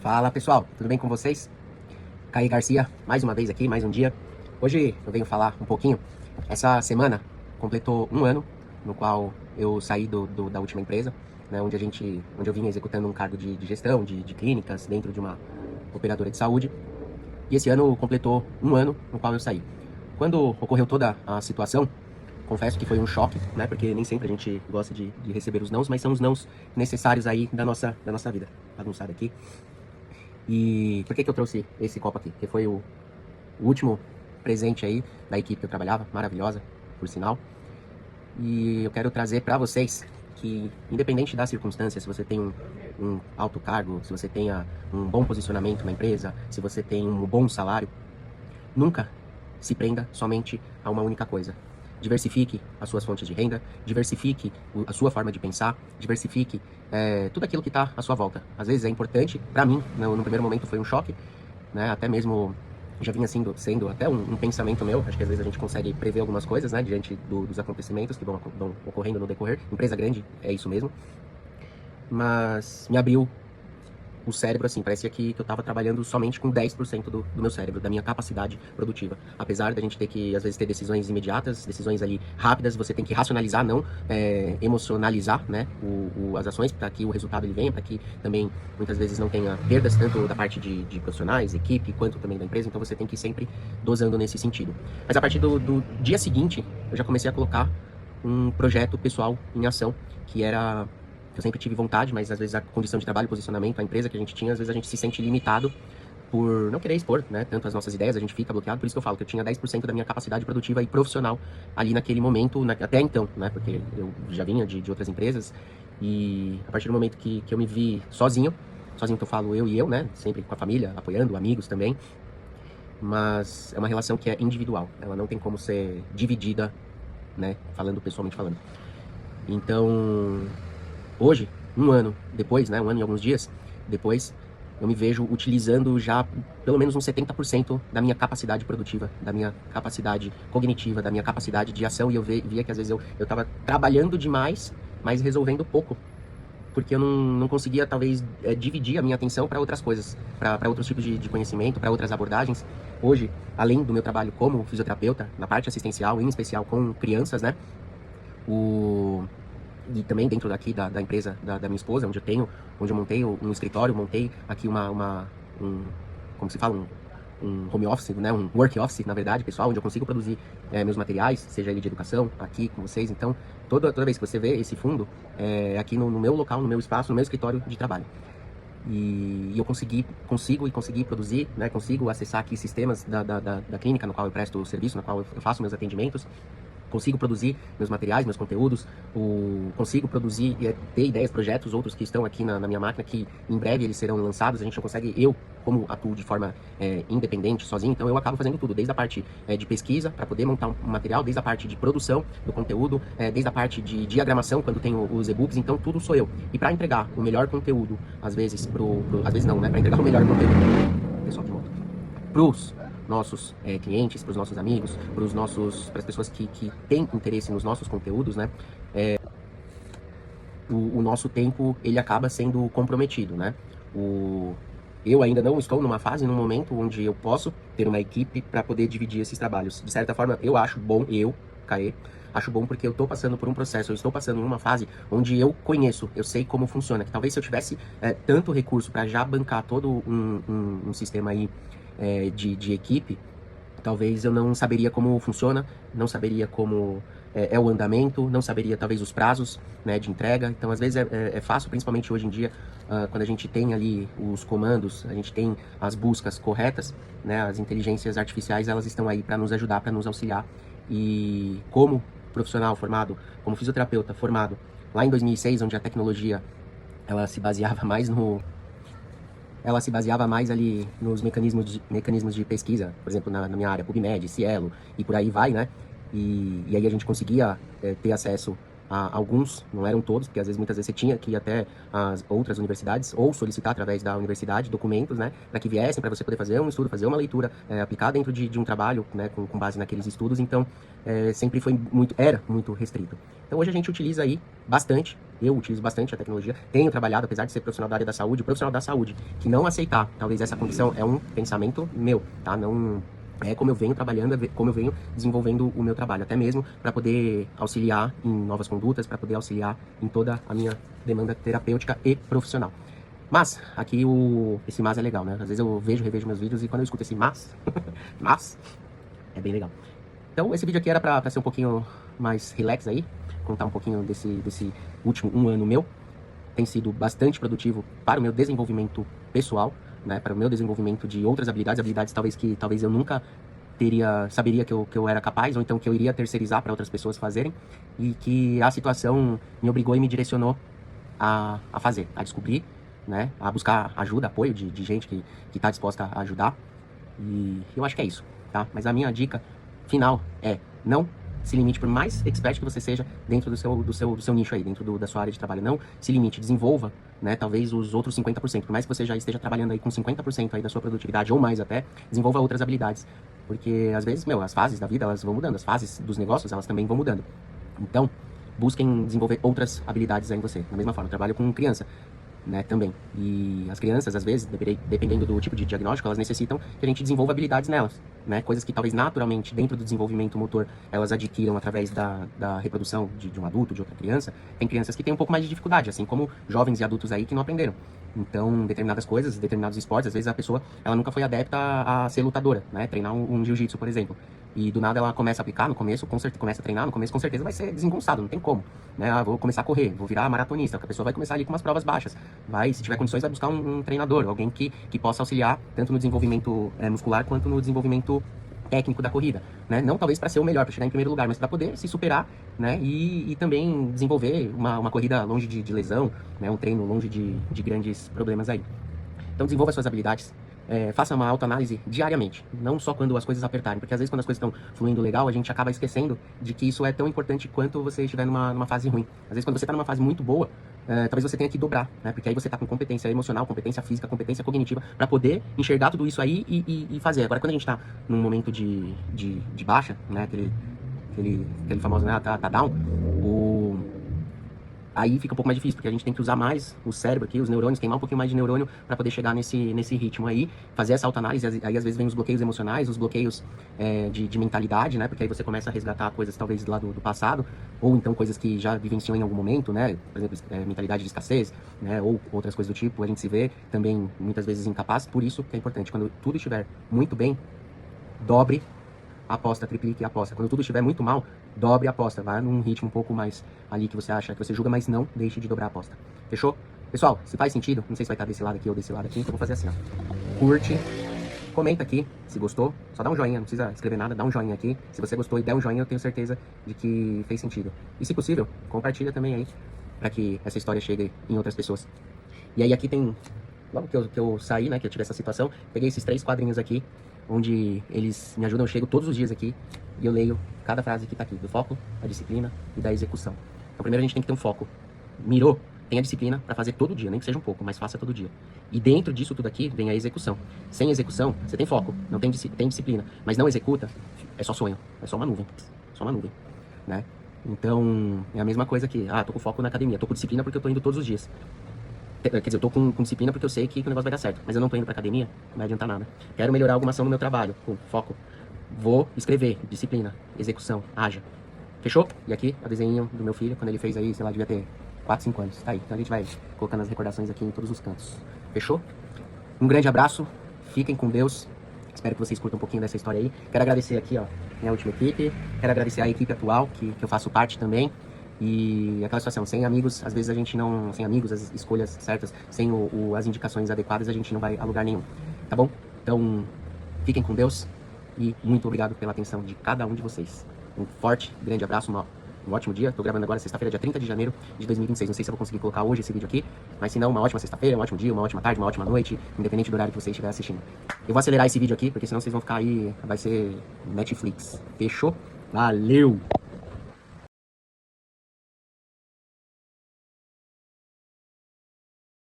Fala pessoal, tudo bem com vocês? Caí Garcia, mais uma vez aqui, mais um dia. Hoje eu venho falar um pouquinho. Essa semana completou um ano no qual eu saí da última empresa, né, onde eu vinha executando um cargo de gestão de clínicas dentro de uma operadora de saúde. E esse ano completou um ano no qual eu saí. Quando ocorreu toda a situação, confesso que foi um choque, né, porque nem sempre a gente gosta de receber os nãos, mas são os nãos necessários aí da nossa vida. Bagunçado aqui. E por que eu trouxe esse copo aqui? Porque foi o último presente aí da equipe que eu trabalhava, maravilhosa, por sinal. E eu quero trazer para vocês que, independente das circunstâncias, se você tem um alto cargo, se você tenha um bom posicionamento na empresa, se você tem um bom salário, nunca se prenda somente a uma única coisa. Diversifique as suas fontes de renda, diversifique a sua forma de pensar, diversifique tudo aquilo que está à sua volta. Às vezes é importante, para mim, no primeiro momento foi um choque, né? Até mesmo já vinha sendo até um pensamento meu. Acho que às vezes a gente consegue prever algumas coisas, né, diante dos acontecimentos que vão ocorrendo no decorrer. Empresa grande é isso mesmo, mas me abriu o cérebro, assim, parecia que eu estava trabalhando somente com 10% do meu cérebro, da minha capacidade produtiva. Apesar da gente ter que, às vezes, ter decisões imediatas, decisões ali rápidas, você tem que racionalizar, não emocionalizar, né, as ações, para que o resultado ele venha, para que também, muitas vezes, não tenha perdas, tanto da parte de profissionais, equipe, quanto também da empresa, então você tem que ir sempre dosando nesse sentido. Mas a partir do dia seguinte, eu já comecei a colocar um projeto pessoal em ação, que era... Eu sempre tive vontade, mas às vezes a condição de trabalho, posicionamento, a empresa que a gente tinha, às vezes a gente se sente limitado por não querer expor, né, tanto as nossas ideias, a gente fica bloqueado. Por isso que eu falo que eu tinha 10% da minha capacidade produtiva e profissional ali naquele momento, até então, né, porque eu já vinha de outras empresas, e a partir do momento que eu me vi sozinho que eu falo eu e eu, né, sempre com a família, apoiando, amigos também, mas é uma relação que é individual, ela não tem como ser dividida, né, pessoalmente falando. Então... Hoje, um ano depois, né, um ano e alguns dias depois, eu me vejo utilizando já pelo menos uns 70% da minha capacidade produtiva, da minha capacidade cognitiva, da minha capacidade de ação, e eu via que às vezes eu estava trabalhando demais, mas resolvendo pouco, porque eu não conseguia, talvez, dividir a minha atenção para outras coisas, para outros tipos de conhecimento, para outras abordagens. Hoje, além do meu trabalho como fisioterapeuta, na parte assistencial, em especial com crianças, né, e também dentro daqui da empresa da minha esposa, onde eu montei um escritório, montei aqui como se fala, um home office, né, um work office, na verdade, pessoal, onde eu consigo produzir meus materiais, seja ele de educação, aqui com vocês. Então, toda vez que você vê esse fundo, é aqui no meu local, no meu espaço, no meu escritório de trabalho. E eu consigo produzir, né, consigo acessar aqui sistemas da clínica no qual eu presto serviço, no qual eu faço meus atendimentos. Consigo produzir meus materiais, meus conteúdos, consigo produzir e ter ideias, projetos, outros que estão aqui na minha máquina, que em breve eles serão lançados. A gente não consegue, eu como atuo de forma independente, sozinho, então eu acabo fazendo tudo, desde a parte de pesquisa, para poder montar um material, desde a parte de produção do conteúdo, desde a parte de diagramação, quando tenho os e-books, então tudo sou eu. E para entregar o melhor conteúdo, às vezes às vezes não, né, para entregar o melhor conteúdo, pessoal de moto, pros nossos clientes, para os nossos amigos, para as pessoas que têm interesse nos nossos conteúdos, né? O nosso tempo, ele acaba sendo comprometido, né? Eu ainda não estou num momento onde eu posso ter uma equipe para poder dividir esses trabalhos. De certa forma, eu acho bom, Caê, acho bom porque eu estou passando por um processo, eu estou passando numa fase onde eu conheço, eu sei como funciona. Que talvez se eu tivesse tanto recurso para já bancar todo um sistema aí de equipe, talvez eu não saberia como funciona, não saberia como é o andamento, não saberia talvez os prazos, né, de entrega. Então às vezes é fácil, principalmente hoje em dia, quando a gente tem ali os comandos, a gente tem as buscas corretas, né, as inteligências artificiais, elas estão aí para nos ajudar, para nos auxiliar. E como profissional formado, como fisioterapeuta formado lá em 2006, onde a tecnologia ela se baseava mais ali nos mecanismos de pesquisa, por exemplo, na minha área, PubMed, Cielo, e por aí vai, né? E aí a gente conseguia ter acesso a alguns, não eram todos, porque muitas vezes você tinha que ir até as outras universidades, ou solicitar através da universidade documentos, né, para que viessem, para você poder fazer um estudo, fazer uma leitura, aplicar dentro de um trabalho, né, com base naqueles estudos. Então, sempre era muito restrito. Então hoje a gente utiliza aí bastante eu utilizo bastante a tecnologia, tenho trabalhado, apesar de ser profissional da área da saúde, o profissional da saúde que não aceitar, talvez essa condição, é um pensamento meu, tá? Não é como eu venho trabalhando, é como eu venho desenvolvendo o meu trabalho, até mesmo para poder auxiliar em novas condutas, para poder auxiliar em toda a minha demanda terapêutica e profissional. Mas, aqui esse mas é legal, né? Às vezes eu revejo meus vídeos e quando eu escuto esse mas, é bem legal. Então, esse vídeo aqui era pra ser um pouquinho mais relax aí, contar um pouquinho desse último 1 ano meu. Tem sido bastante produtivo para o meu desenvolvimento pessoal, né? Para o meu desenvolvimento de outras habilidades talvez eu nunca saberia que eu era capaz, ou então que eu iria terceirizar para outras pessoas fazerem, e que a situação me obrigou e me direcionou a fazer, a descobrir, né? A buscar ajuda, apoio de gente que está disposta a ajudar. E eu acho que é isso, tá? Mas a minha dica final é: não se limite, por mais expert que você seja dentro do seu nicho aí, dentro da sua área de trabalho. Não se limite, desenvolva, né, talvez os outros 50%. Por mais que você já esteja trabalhando aí com 50% aí da sua produtividade ou mais até, desenvolva outras habilidades. Porque às vezes, as fases da vida, elas vão mudando, as fases dos negócios, elas também vão mudando. Então, busquem desenvolver outras habilidades aí em você. Da mesma forma, eu trabalho com criança, né, também. E as crianças, às vezes, dependendo do tipo de diagnóstico, elas necessitam que a gente desenvolva habilidades nelas, né, coisas que talvez naturalmente, dentro do desenvolvimento motor, elas adquiram através da reprodução de um adulto, de outra criança. Tem crianças que têm um pouco mais de dificuldade, assim como jovens e adultos aí que não aprenderam. Então, determinadas coisas, determinados esportes, às vezes a pessoa, ela nunca foi adepta a ser lutadora, né, treinar um jiu-jitsu, por exemplo. E do nada ela começa a aplicar no começo, começa a treinar no começo, com certeza vai ser desengonçado, não tem como, né? Ah, vou começar a correr, vou virar maratonista, a pessoa vai começar ali com umas provas baixas, se tiver condições, vai buscar um treinador, alguém que possa auxiliar tanto no desenvolvimento muscular quanto no desenvolvimento técnico da corrida, né? Não talvez para ser o melhor, para chegar em primeiro lugar, mas para poder se superar, né? E também desenvolver uma corrida longe de lesão, né? Um treino longe de grandes problemas aí. Então desenvolva suas habilidades. Faça uma autoanálise diariamente, não só quando as coisas apertarem, porque às vezes quando as coisas estão fluindo legal, a gente acaba esquecendo de que isso é tão importante quanto você estiver numa fase ruim. Às vezes quando você está numa fase muito boa, talvez você tenha que dobrar, né? Porque aí você está com competência emocional, competência física, competência cognitiva, para poder enxergar tudo isso aí e fazer. Agora, quando a gente está num momento de baixa, né? Aquele famoso, né? Tá down, aí fica um pouco mais difícil, porque a gente tem que usar mais o cérebro aqui, os neurônios, queimar um pouquinho mais de neurônio para poder chegar nesse ritmo aí, fazer essa autoanálise. Aí às vezes vem os bloqueios emocionais, os bloqueios de mentalidade, né? Porque aí você começa a resgatar coisas talvez lá do passado, ou então coisas que já vivenciou em algum momento, né? Por exemplo, mentalidade de escassez, né? Ou outras coisas do tipo. A gente se vê também muitas vezes incapaz, por isso que é importante, quando tudo estiver muito bem, dobre a aposta, triplique a aposta. Quando tudo estiver muito mal, dobre a aposta. Vá num ritmo um pouco mais ali que você acha, que você julga, mas não deixe de dobrar a aposta. Fechou? Pessoal, se faz sentido, não sei se vai estar desse lado aqui ou desse lado aqui, então eu vou fazer assim, ó. Curte, comenta aqui se gostou, só dá um joinha, não precisa escrever nada, dá um joinha aqui. Se você gostou e der um joinha, eu tenho certeza de que fez sentido. E se possível, compartilha também aí, para que essa história chegue em outras pessoas. E aí aqui tem, logo que eu saí, né, que eu tive essa situação, peguei esses 3 quadrinhos aqui, onde eles me ajudam. Eu chego todos os dias aqui e eu leio cada frase que tá aqui, do foco, da disciplina e da execução. Então primeiro a gente tem que ter um foco. Mirou, tem a disciplina para fazer todo dia, nem que seja um pouco, mas faça todo dia. E dentro disso tudo aqui vem a execução. Sem execução, você tem foco, não tem, tem disciplina, mas não executa, é só sonho, é só uma nuvem, né? Então, é a mesma coisa que, tô com foco na academia, tô com disciplina porque eu tô indo todos os dias. Quer dizer, eu tô com disciplina porque eu sei que o negócio vai dar certo, mas eu não tô indo pra academia, não vai adiantar nada. Quero melhorar alguma ação no meu trabalho, com foco. Vou escrever, disciplina, execução, haja. Fechou? E aqui, o desenho do meu filho, quando ele fez aí, sei lá, devia ter 4, 5 anos. Tá aí, então a gente vai colocando as recordações aqui em todos os cantos. Fechou? Um grande abraço, fiquem com Deus. Espero que vocês curtam um pouquinho dessa história aí. Quero agradecer aqui, ó, minha última equipe. Quero agradecer a equipe atual, que eu faço parte também. E aquela situação, sem amigos, às vezes a gente não... Sem amigos, as escolhas certas, sem as indicações adequadas, a gente não vai a lugar nenhum. Tá bom? Então, fiquem com Deus. E muito obrigado pela atenção de cada um de vocês. Um forte, grande abraço, um ótimo dia. Tô gravando agora sexta-feira, dia 30 de janeiro de 2026. Não sei se eu vou conseguir colocar hoje esse vídeo aqui, mas se não, uma ótima sexta-feira, um ótimo dia, uma ótima tarde, uma ótima noite, independente do horário que você estiver assistindo. Eu vou acelerar esse vídeo aqui, porque senão vocês vão ficar aí, vai ser Netflix. Fechou? Valeu!